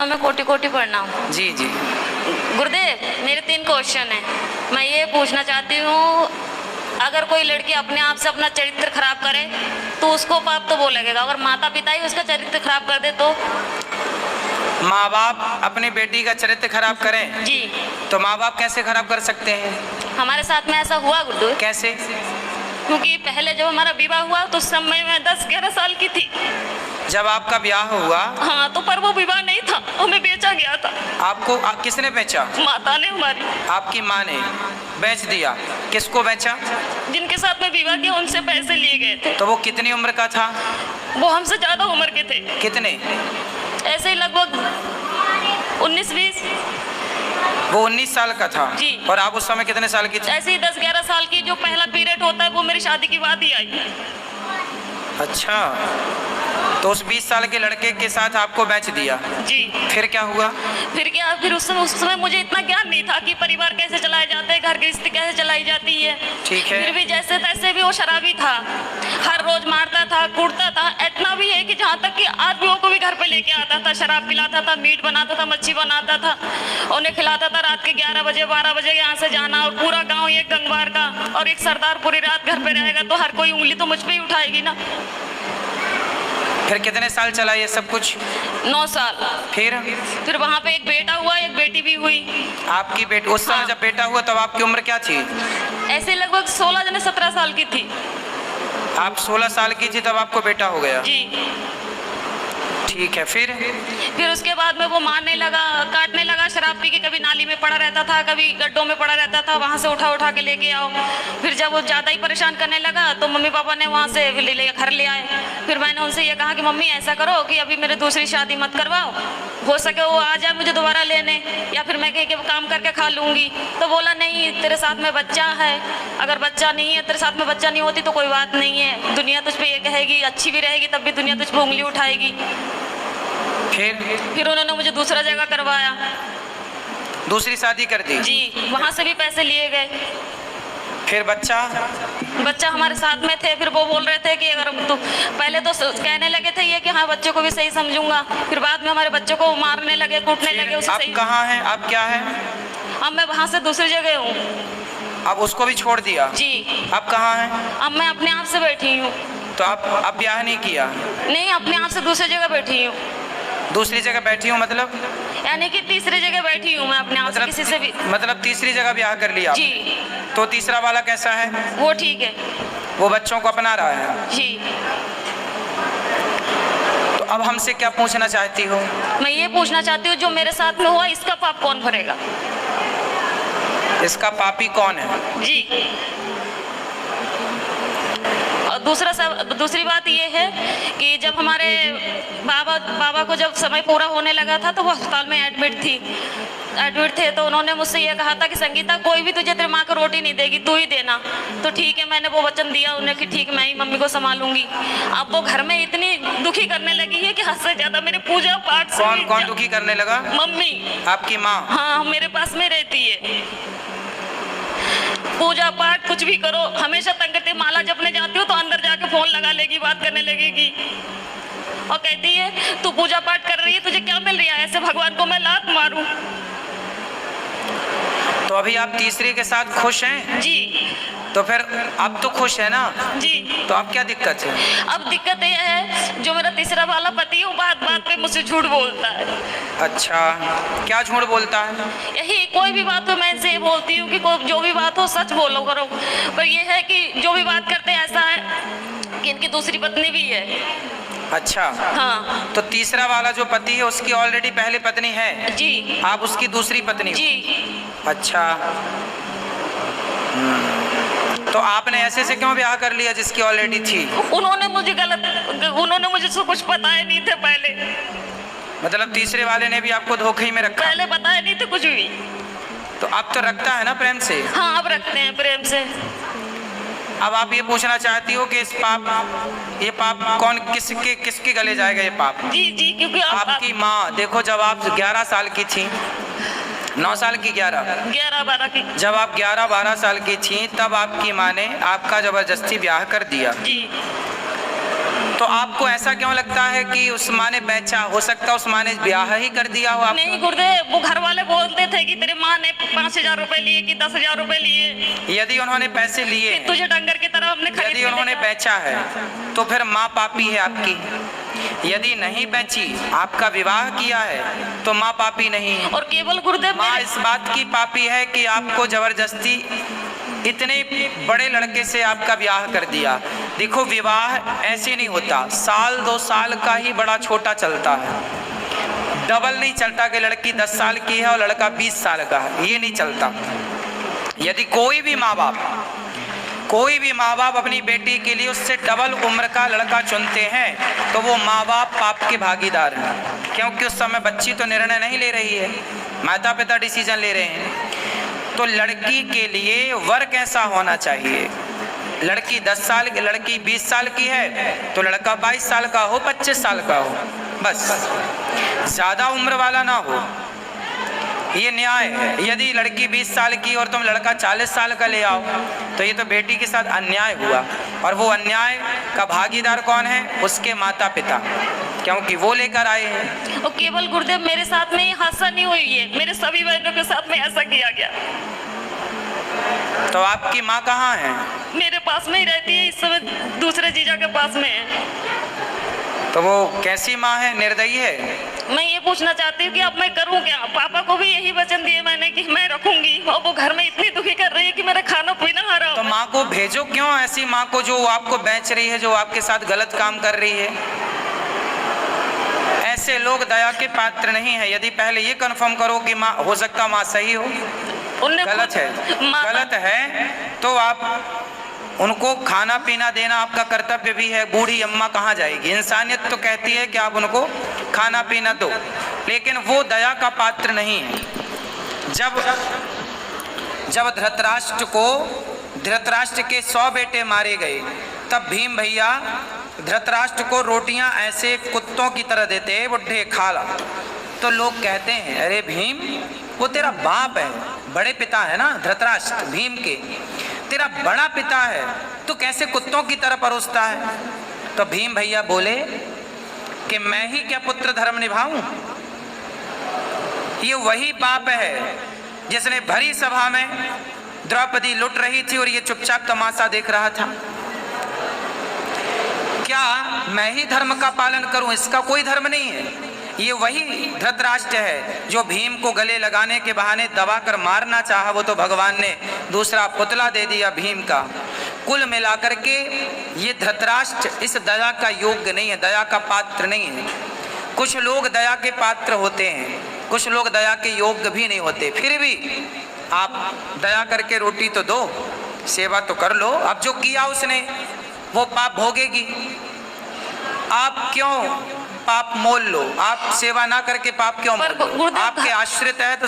मैं कोटि कोटि प्रणाम। जी जी। गुरुदेव, मेरे 3 क्वेश्चन हैं। मैं ये पूछना चाहती हूँ, अगर कोई लड़की अपने आप से अपना चरित्र खराब करे तो उसको पाप तो वो लगेगा, अगर माता पिता ही उसका चरित्र खराब कर दे तो? माँ बाप अपनी बेटी का चरित्र खराब करें जी। तो माँ बाप कैसे खराब कर सकते हैं? हमारे साथ में ऐसा हुआ गुरुदेव। कैसे? क्योंकि पहले जब हमारा विवाह हुआ तो उस समय मैं 10-11 साल की थी। जब आपका ब्याह हुआ? हाँ, तो पर वो विवाह नहीं था, हमें बेचा गया था। आपको किसने बेचा? माता ने हमारी। आपकी माँ ने बेच दिया? किसको बेचा? जिनके साथ में विवाह किया उनसे पैसे लिए गए थे। तो वो कितनी उम्र का था? वो हमसे ज्यादा उम्र के थे। कितने? ऐसे ही लगभग 19-20। वो 19 साल का था। जी। और आप उस समय कितने साल की थी? ऐसे ही 10-11 साल की। जो पहला पीरियड होता है वो मेरी शादी के बाद ही आई। अच्छा, तो उस 20 साल के लड़के के साथ आपको बेच दिया? जी। फिर क्या हुआ? फिर क्या, फिर उस समय मुझे इतना ज्ञान नहीं था कि परिवार कैसे चलाए जाते हैं, घर गृहस्थी कैसे चलाई जाती है। ठीक है। फिर भी जैसे तैसे भी वो शराबी था, हर रोज मारता था, कूटता था। इतना भी है कि जहाँ तक कि आदमियों को भी घर पे लेके आता था, शराब पिलाता था, मीट बनाता था, मच्छी बनाता था, उन्हें खिलाता था। रात के 11 बजे 12 बजे यहाँ से जाना, और पूरा गाँव एक गंगवार का और एक सरदार पूरी रात घर पे रहेगा तो हर कोई उंगली तो मुझ पे ही उठाएगी ना। फिर कितने साल चला ये सब कुछ? 9 साल। फिर वहाँ पे एक बेटा हुआ, एक बेटी भी हुई। आपकी बेटी उस समय जब बेटा हुआ तब आपकी उम्र क्या थी? ऐसे लगभग 16-17 साल की थी। आप 16 साल की थी तब आपको बेटा हो गया? जी। ठीक है। फिर उसके बाद में वो मारने लगा, काटने लगा, शराब पी के कभी नाली में पड़ा रहता था, कभी गड्ढों में पड़ा रहता था, वहाँ से उठा उठा के लेके आओ। फिर जब वो ज़्यादा ही परेशान करने लगा तो मम्मी पापा ने वहाँ से घर ले आए। फिर मैंने उनसे ये कहा कि मम्मी ऐसा करो कि अभी मेरे दूसरी शादी मत करवाओ, हो सके वो आ जाए मुझे दोबारा लेने, या फिर मैं कहीं के काम करके खा लूँगी। तो बोला नहीं, तेरे साथ में बच्चा है, अगर बच्चा नहीं है, तेरे साथ में बच्चा नहीं होती तो कोई बात नहीं है, दुनिया तुझ पे ये कहेगी, अच्छी भी रहेगी तब भी दुनिया तुझ पे उंगली उठाएगी। फिर उन्होंने मुझे दूसरा जगह करवाया, दूसरी शादी कर दी? जी। वहाँ से भी पैसे लिए गए। फिर बच्चा हमारे साथ में थे। फिर वो बोल रहे थे कि अगर तो पहले तो कहने लगे थे ये कि हाँ बच्चों को भी सही समझूंगा, फिर बाद में हमारे बच्चों को मारने लगे, कूटने लगे। आप कहाँ हैं? आप क्या है? अब मैं वहाँ से दूसरी जगह हूँ। अब उसको भी छोड़ दिया? जी। आप कहाँ हैं? अब मैं अपने आप से बैठी हूँ। तो आप ब्याह नहीं किया? नहीं, अपने आप से दूसरी जगह बैठी हूँ। दूसरी जगह बैठी हूँ मतलब? यानी कि तीसरी जगह बैठी हूँ मैं अपने आप से, किसी से भी। मतलब तीसरी जगह ब्याह कर लिया? जी। तो तीसरा वाला कैसा है? वो ठीक है, वो बच्चों को अपना रहा है? जी। तो अब हमसे क्या पूछना चाहती हो? मैं ये पूछना चाहती हूँ, जो मेरे साथ में हुआ इसका पाप कौन भरेगा? इसका पापी कौन है? जी। और दूसरी बात ये है कि जब हमारे बाबा को जब समय पूरा होने लगा था तो वो अस्पताल में एडमिट थे। तो उन्होंने मुझसे ये कहा था कि संगीता, कोई भी तुझे तेरी माँ को रोटी नहीं देगी, तू ही देना। तो ठीक है, मैंने वो वचन दिया उन्हें कि ठीक, मैं ही मम्मी को संभालूंगी। अब वो घर में इतनी दुखी करने लगी है कि हद से ज्यादा मेरे पूजा पाठ से। कौन दुखी करने लगा? मम्मी। आपकी माँ? हाँ, मेरे पास में रहती है। पूजा पाठ कुछ भी करो, हमेशा तंग करते। माला जपने जाती हो तो अंदर जाके फोन लगा लेगी, बात करने लगेगी और कहती है तू पूजा पाठ कर रही है, तुझे क्या मिल रहा है, ऐसे भगवान को मैं लात मारूं। तो अभी आप तीसरी के साथ खुश हैं? जी। तो फिर अब तो खुश है ना? जी। तो अब क्या दिक्कत है? अब दिक्कत ये है, जो मेरा तीसरा वाला पति है वो बात बात पे मुझसे झूठ बोलता है। अच्छा, क्या झूठ बोलता है? यही, कोई भी बात हो मैं इनसे ये बोलती हूँ कि जो भी बात हो सच बोलो करो, पर ये है कि जो भी बात करते हैं ऐसा है कि इनकी दूसरी पत्नी भी है। अच्छा। हाँ। तो तीसरा वाला जो पति है उसकी ऑलरेडी पहले पत्नी है? जी। आप उसकी दूसरी पत्नी हो? जी। अच्छा। तो आपने ऐसे से क्यों ब्याह कर लिया जिसकी ऑलरेडी थी? उन्होंने मुझे सब कुछ बताया नहीं थे पहले। मतलब तीसरे वाले ने भी आपको धोखे में रखा? पहले बताया नहीं थे कुछ भी। तो अब तो रखता है ना प्रेम से? हाँ, अब रखते हैं प्रेम से। अब आप ये पूछना चाहती हो कि ये पाप कौन किसके गले जाएगा ये पाप? जी जी, क्योंकि आपकी माँ। देखो, जब आप 11 साल की थी, 9 साल की, 11-12 की, जब आप 11-12 साल की थी तब आपकी माँ ने आपका जबरदस्ती ब्याह कर दिया। जी। तो आपको ऐसा क्यों लगता है कि उस माँ ने बेचा? हो सकता है उस माँ ने ब्याह ही कर दिया हो आपको। नहीं गुरुदेव, वो घर वाले बोलते थे कि तेरे माँ ने 5,000 रुपए लिए कि 10,000 रुपए लिए। यदि उन्होंने पैसे लिए, तुझे डंगर की तरह हमने खरीद यदि के उन्होंने देखा। बेचा है तो फिर माँ पापी है आपकी। यदि नहीं बेची, आपका विवाह किया है तो माँ पापी नहीं है। और केवल गुरुदेव माँ इस बात की पापी है कि आपको जबरदस्ती इतने बड़े लड़के से आपका ब्याह कर दिया। देखो विवाह ऐसे नहीं होता, साल 2 साल का ही बड़ा छोटा चलता है, डबल नहीं चलता कि लड़की 10 साल की है और लड़का 20 साल का है, ये नहीं चलता। यदि कोई भी माँ बाप अपनी बेटी के लिए उससे डबल उम्र का लड़का चुनते हैं तो वो माँ बाप पाप के भागीदार हैं, क्योंकि उस समय बच्ची तो निर्णय नहीं ले रही है, माता पिता डिसीजन ले रहे हैं। तो लड़की के लिए वर कैसा होना चाहिए? लड़की 10 साल की, लड़की 20 साल की है तो लड़का 22 साल का हो, 25 साल का हो, बस ज़्यादा उम्र वाला ना हो, ये न्याय है। यदि लड़की 20 साल की और तुम लड़का 40 साल का ले आओ तो ये तो बेटी के साथ अन्याय हुआ, और वो अन्याय का भागीदार कौन है? उसके माता पिता, क्योंकि वो लेकर आए हैं। और केवल गुरुदेव मेरे साथ में ये हादसा नहीं हुई है, मेरे सभी बहनों के साथ में ऐसा किया गया। तो आपकी माँ कहाँ है? मेरे पास में ही रहती है, इस समय दूसरे जीजा के पास में है। तो वो कैसी माँ है? निर्दयी है? मैं ये पूछना चाहती हूँ कि अब मैं करूँ क्या? पापा को भी यही वचन दिए मैंने कि मैं रखूंगी, और वो घर में इतनी दुखी कर रही है कि मेरा खाना पीना हराम। तो माँ को भेजो क्यों, ऐसी माँ को जो आपको बेच रही है, जो आपके साथ गलत काम कर रही है। ऐसे लोग दया के पात्र नहीं है। यदि पहले ये कंफर्म करो कि माँ, हो सकता माँ सही हो, गलत है तो आप उनको खाना पीना देना आपका कर्तव्य भी है। बूढ़ी अम्मा कहाँ जाएगी? इंसानियत तो कहती है कि आप उनको खाना पीना दो, लेकिन वो दया का पात्र नहीं है। जब धृतराष्ट्र के 100 बेटे मारे गए, तब भीम भैया धृतराष्ट्र को रोटियां ऐसे कुत्तों की तरह देते, बुढ़े खा ला। तो लोग कहते हैं अरे भीम, वो तेरा बाप है, बड़े पिता है ना धृतराष्ट्र, भीम के तेरा बड़ा पिता है, तो कैसे कुत्तों की तरह परोसता है? तो भीम भैया बोले कि मैं ही क्या पुत्र धर्म निभाऊं? ये वही बाप है जिसने भरी सभा में द्रौपदी लुट रही थी और ये चुपचाप तमाशा देख रहा था। क्या मैं ही धर्म का पालन करूं? इसका कोई धर्म नहीं है। ये वही धृतराष्ट्र है जो भीम को गले लगाने के बहाने दबाकर मारना चाहा, वो तो भगवान ने दूसरा पुतला दे दिया भीम का। कुल मिलाकर के ये धृतराष्ट्र इस दया का योग्य नहीं है, दया का पात्र नहीं है। कुछ लोग दया के पात्र होते हैं, कुछ लोग दया के योग्य भी नहीं होते। फिर भी आप दया करके रोटी तो दो, सेवा तो कर लो। अब जो किया उसने वो पाप भोगेगी। आप क्यों पाप मोल लो? आप सेवा ना करके पाप क्यों मोल लो? आपके आश्रित है तो